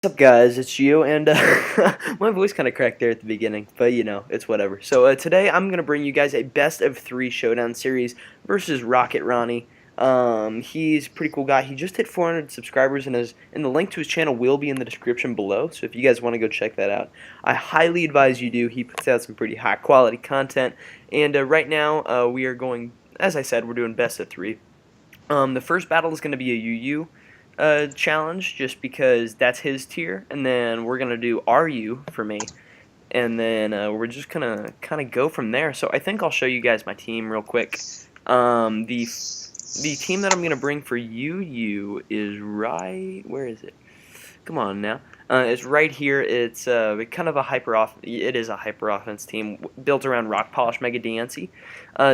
What's up, guys? It's Geo, and my voice kind of cracked there at the beginning, but you know, it's whatever. So today I'm gonna bring you guys a best of 3 Showdown series versus RocketRonny. He's a pretty cool guy. He just hit 400 subscribers, and the link to his channel will be in the description below. So if you guys want to go check that out, I highly advise you do. He puts out some pretty high quality content, and right now we are going, as I said, we're doing best of 3. The first battle is going to be a UU challenge, just because that's his tier, and then we're going to do RU for me, and then we're just going to kind of go from there. So I think I'll show you guys my team real quick. The team that I'm going to bring for UU is right, where is it? Come on now. It's right here. It's kind of a it is a hyper offense team built around Rock Polish, Mega DNC.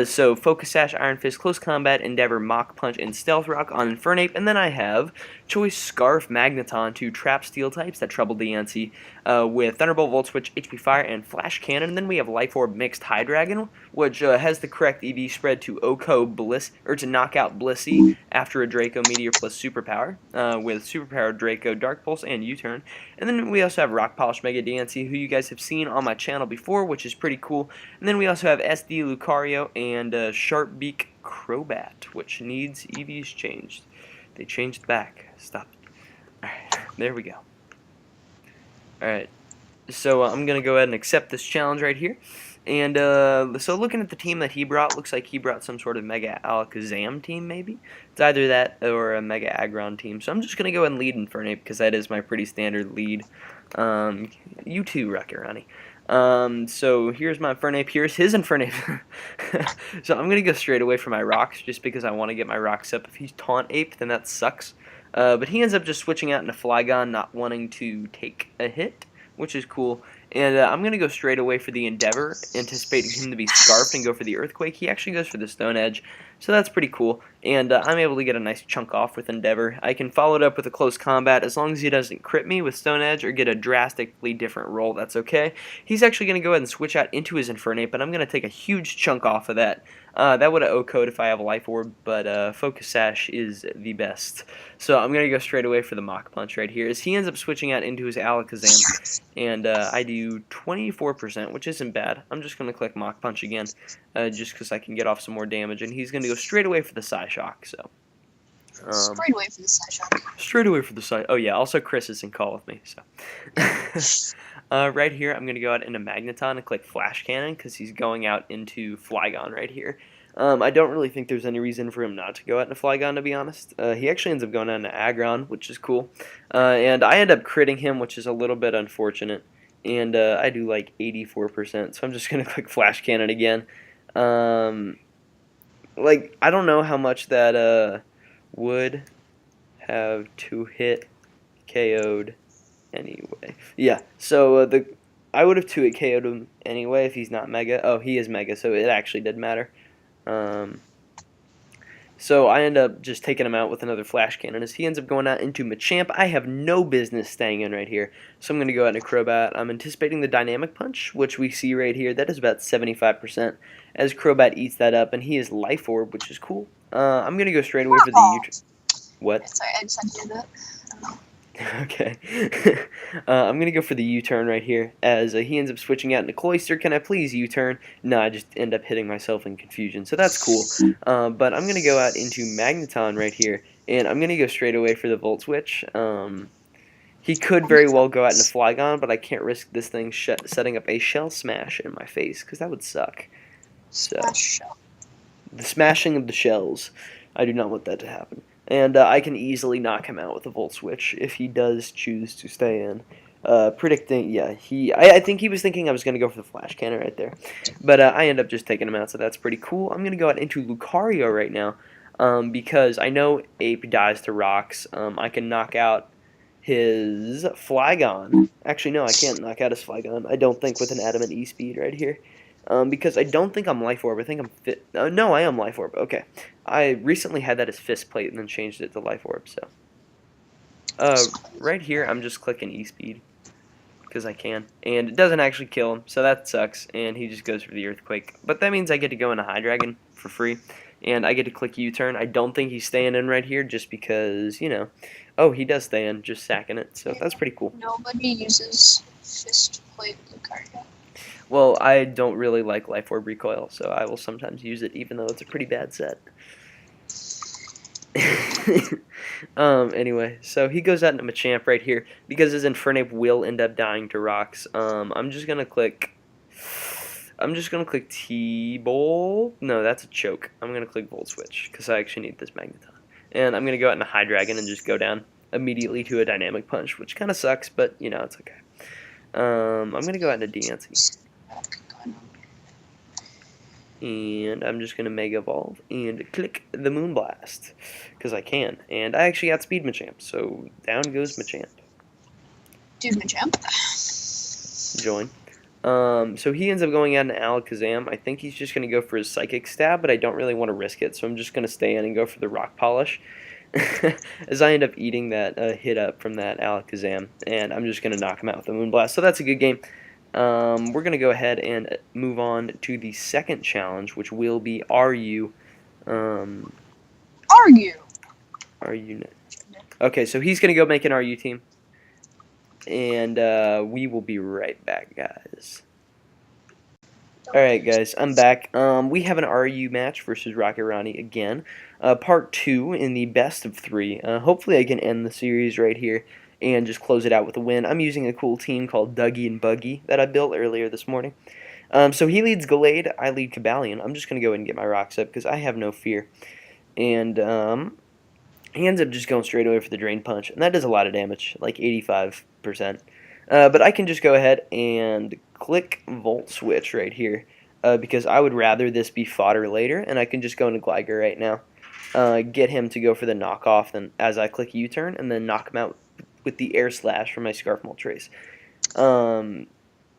So Focus Sash, Iron Fist, Close Combat, Endeavor, Mach Punch, and Stealth Rock on Infernape. And then I have Choice, Scarf, Magneton, 2 Trap Steel types that trouble DNC with Thunderbolt, Volt Switch, HP Fire, and Flash Cannon. And then we have Life Orb Mixed High Dragon, which has the correct EV spread to OHKO Bliss, or to knock out Blissey after a Draco Meteor plus Superpower, with Superpower Draco, Dark Pulse, and U-Turn. And then we also have Rock Polish Mega DNC, who you guys have seen on my channel before, which is pretty cool. And then we also have SD Lucario and Sharp Beak Crobat, which needs EVs changed. They changed the back. Stop it. Alright, there we go. Alright, so I'm going to go ahead and accept this challenge right here. And so looking at the team that he brought, looks like he brought some sort of Mega Alakazam team, maybe? It's either that or a Mega Aggron team. So I'm just going to go ahead and lead Infernape, because that is my pretty standard lead. You too, RocketRonny. So here's my Infernape, here's his Infernape. So I'm going to go straight away for my rocks, just because I want to get my rocks up. If he's Taunt Ape, then that sucks. But he ends up just switching out into Flygon, not wanting to take a hit, which is cool. And I'm going to go straight away for the Endeavor, anticipating him to be Scarfed and go for the Earthquake. He actually goes for the Stone Edge, so that's pretty cool. And I'm able to get a nice chunk off with Endeavor. I can follow it up with a Close Combat. As long as he doesn't crit me with Stone Edge or get a drastically different roll, that's okay. He's actually going to go ahead and switch out into his Infernape, but I'm going to take a huge chunk off of that. That would have OHKO'd if I have a Life Orb, but Focus Sash is the best. So I'm going to go straight away for the Mach Punch right here, as he ends up switching out into his Alakazam, and I do 24%, which isn't bad. I'm just going to click Mach Punch again, just because I can get off some more damage, and he's going to go straight away for the Psyshock, so. Straight away for the Psyshock. Straight away for the Psyshock. Oh yeah, also Chris is in call with me, so. Right here, I'm going to go out into Magneton and click Flash Cannon, because he's going out into Flygon right here. I don't really think there's any reason for him not to go out into Flygon, to be honest. He actually ends up going out into Aggron, which is cool. And I end up critting him, which is a little bit unfortunate. And I do like 84%, so I'm just going to click Flash Cannon again. Like, I don't know how much that would have to hit KO'd anyway. Yeah, so I would have 2-hit KO'd him anyway if he's not Mega. Oh, he is Mega, so it actually did matter. So I end up just taking him out with another Flash Cannon, as he ends up going out into Machamp. I have no business staying in right here, so I'm going to go out into Crobat. I'm anticipating the Dynamic Punch, which we see right here. That is about 75%, as Crobat eats that up, and he is Life Orb, which is cool. I'm going to go straight away for the U-turn. What? Sorry, I just had to do that. Okay. I'm going to go for the U-turn right here, as he ends up switching out into Cloyster. Can I please U-turn? No, I just end up hitting myself in confusion, so that's cool. But I'm going to go out into Magneton right here, and I'm going to go straight away for the Volt Switch. He could very well go out into Flygon, but I can't risk this thing setting up a Shell Smash in my face, because that would suck. So, the smashing of the shells. I do not want that to happen. And I can easily knock him out with a Volt Switch if he does choose to stay in. Predicting, yeah, I think he was thinking I was going to go for the Flash Cannon right there. But I end up just taking him out, so that's pretty cool. I'm going to go out into Lucario right now, because I know Ape dies to rocks. I can knock out his Flygon. Actually, no, I can't knock out his Flygon. I don't think with an Adamant E-Speed right here. Because I don't think I'm Life Orb. I think I'm Fit. No, I am Life Orb. Okay. I recently had that as Fist Plate and then changed it to Life Orb, so. Right here, I'm just clicking E-Speed, because I can. And it doesn't actually kill him, so that sucks. And he just goes for the Earthquake. But that means I get to go into High Dragon for free. and I get to click U-turn. I don't think he's staying in right here just because, you know. Oh, he does stay in, just sacking it. So that's pretty cool. Nobody uses fist plate Lucario. Well, I don't really like Life Orb Recoil, so I will sometimes use it even though it's a pretty bad set. Anyway, so he goes out into Machamp right here because his Infernape will end up dying to rocks. I'm just gonna click T-Bolt. No, that's a choke. I'm gonna click Volt Switch because I actually need this Magneton. And I'm gonna go out into High Dragon and just go down immediately to a Dynamic Punch, which kind of sucks, but you know, it's okay. I'm gonna go out into Deancey. And I'm just going to Mega Evolve and click the Moonblast because I can. And I actually outspeed Machamp, so down goes Machamp. Dude, Machamp. Join. So he ends up going out in Alakazam. I think he's just going to go for his Psychic Stab, but I don't really want to risk it, so I'm just going to stay in and go for the Rock Polish. As I end up eating that hit up from that Alakazam, and I'm just going to knock him out with the Moonblast. So that's a good game. We're going to go ahead and move on to the second challenge, which will be RU. Argue. RU. Okay, so he's going to go make an RU team. And we will be right back, guys. Alright, guys, I'm back. We have an RU match versus RocketRonny again. Part 2 in the best of 3. Hopefully I can end the series right here and just close it out with a win. I'm using a cool team called Dougie and Buggy that I built earlier this morning. So he leads Gallade, I lead Cobalion. I'm just going to go ahead and get my rocks up because I have no fear. And he ends up just going straight away for the Drain Punch, and that does a lot of damage, like 85%. But I can just go ahead and click Volt Switch right here because I would rather this be fodder later, and I can just go into Gligar right now. Get him to go for the knockoff then as I click U-turn, and then knock him out with the Air Slash from my Scarf Moltres.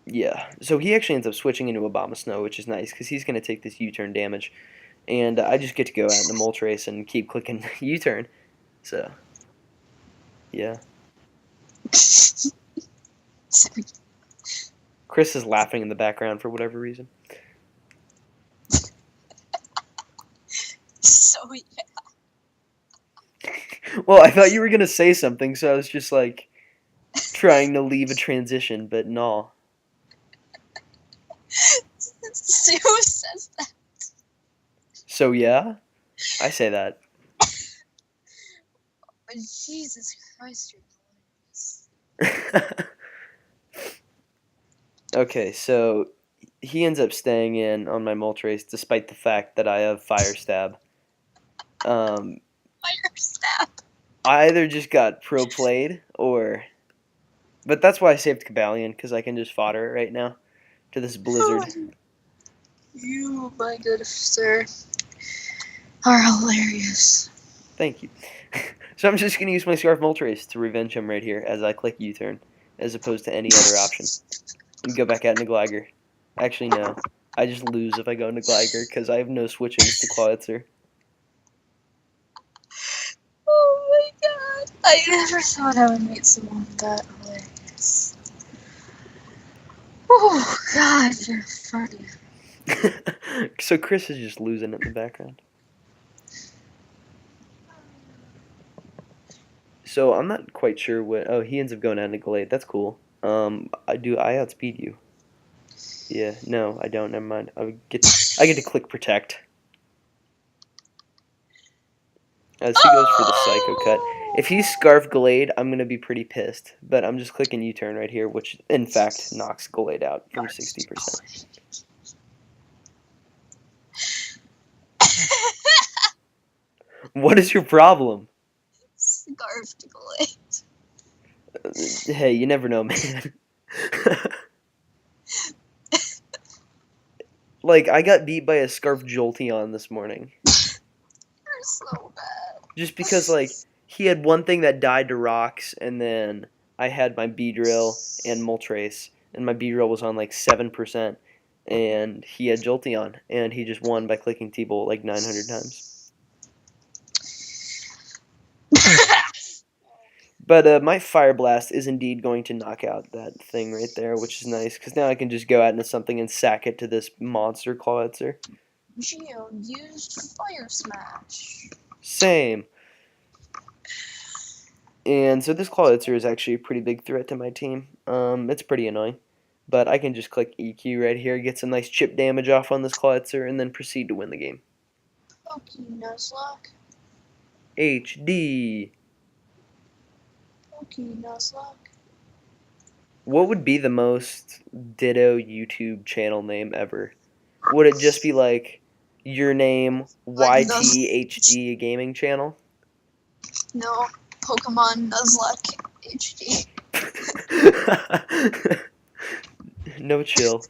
Yeah, so he actually ends up switching into Abomasnow, which is nice because he's going to take this U-turn damage. And I just get to go out in the Moltres and keep clicking U-turn. So, yeah. Chris is laughing in the background for whatever reason. So, yeah. Well, I thought you were going to say something, so I was just like trying to leave a transition, but no. Who says that? So, yeah, I say that. Jesus Christ, you're hilarious. Okay, so he ends up staying in on my Moltres despite the fact that I have Fire Stab. Fire Stab. I either just got pro played or... But that's why I saved Cobalion, because I can just fodder it right now to this Blizzard. You, my good sir, are hilarious. Thank you. So I'm just going to use my Scarf Moltres to revenge him right here as I click U-turn, as opposed to any other option. And go back out into Gligar. Actually, no. I just lose if I go into Gligar, because I have no switchings to Clawitzer. Oh my god. I never thought I would meet someone that hilarious. Oh god, you're funny. So Chris is just losing it in the background. So I'm not quite sure what... Oh, he ends up going out into Gallade. That's cool. I outspeed you. Yeah, no, I don't. Never mind. I get to click Protect. As he goes for the Psycho Cut. If he's Scarf Gallade, I'm going to be pretty pissed. But I'm just clicking U-turn right here, which in fact knocks Gallade out from 60%. What is your problem? Scarf to Gallade. Hey, you never know, man. Like, I got beat by a Scarf Jolteon this morning. You're so bad. Just because, like, he had one thing that died to rocks, and then I had my Beedrill and Moltres, and my Beedrill was on, like, 7%, and he had Jolteon, and he just won by clicking T-Bolt, like, 900 times. But my Fire Blast is indeed going to knock out that thing right there, which is nice, because now I can just go out into something and sack it to this monster Clawitzer. Geo used Fire Smash. Same. And so this Clawitzer is actually a pretty big threat to my team. It's pretty annoying. But I can just click EQ right here, get some nice chip damage off on this Clawitzer, and then proceed to win the game. Pokey Nuzlocke. HD. Pokey Nuzlocke. What would be the most ditto YouTube channel name ever? Would it just be like your name YTHD gaming channel? No, Pokemon Nuzlocke HD. No chill.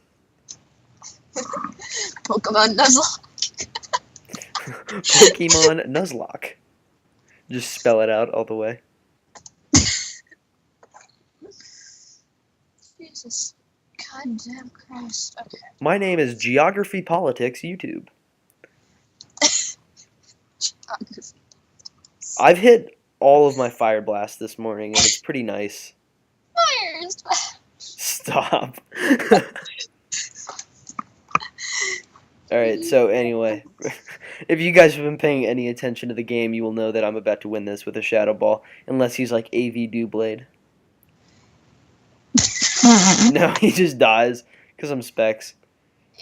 Pokemon Nuzlocke. Pokemon Nuzlocke. Just spell it out all the way. Jesus. Goddamn Christ. Okay. My name is Geography Politics YouTube. I've hit all of my Fire Blast this morning, and it's pretty nice. Fires. Stop. Alright, so anyway, if you guys have been paying any attention to the game, you will know that I'm about to win this with a Shadow Ball, unless he's like AV Dewblade. No, he just dies, because I'm Specs.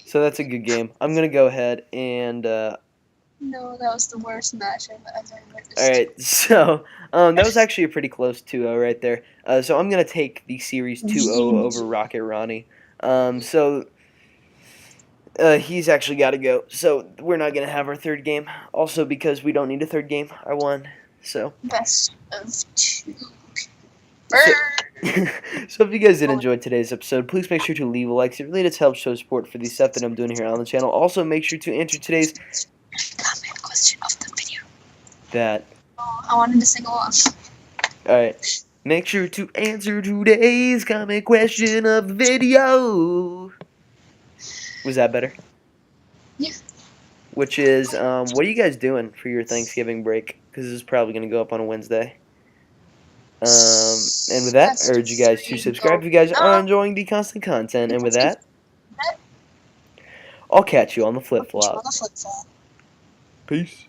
So that's a good game. I'm going to go ahead and... No, that was the worst match I've ever witnessed. Alright, so that was actually a pretty close 2-0 right there. So I'm going to take the series 2-0 over RocketRonny. He's actually got to go. So we're not going to have our third game. Also because we don't need a third game. I won. So. Best of 2. So if you guys did enjoy today's episode, please make sure to leave a like. It really does help show support for the stuff that I'm doing here on the channel. Also, make sure to answer today's comment question of the video. That. Oh, I wanted to sing along. Alright. Make sure to answer today's comment question of the video. Was that better? Yeah. Which is, what are you guys doing for your Thanksgiving break? Because this is probably going to go up on a Wednesday. And with that, I urge you guys to subscribe if you guys are enjoying the constant content. And with that, I'll catch you on the flip-flop. Peace.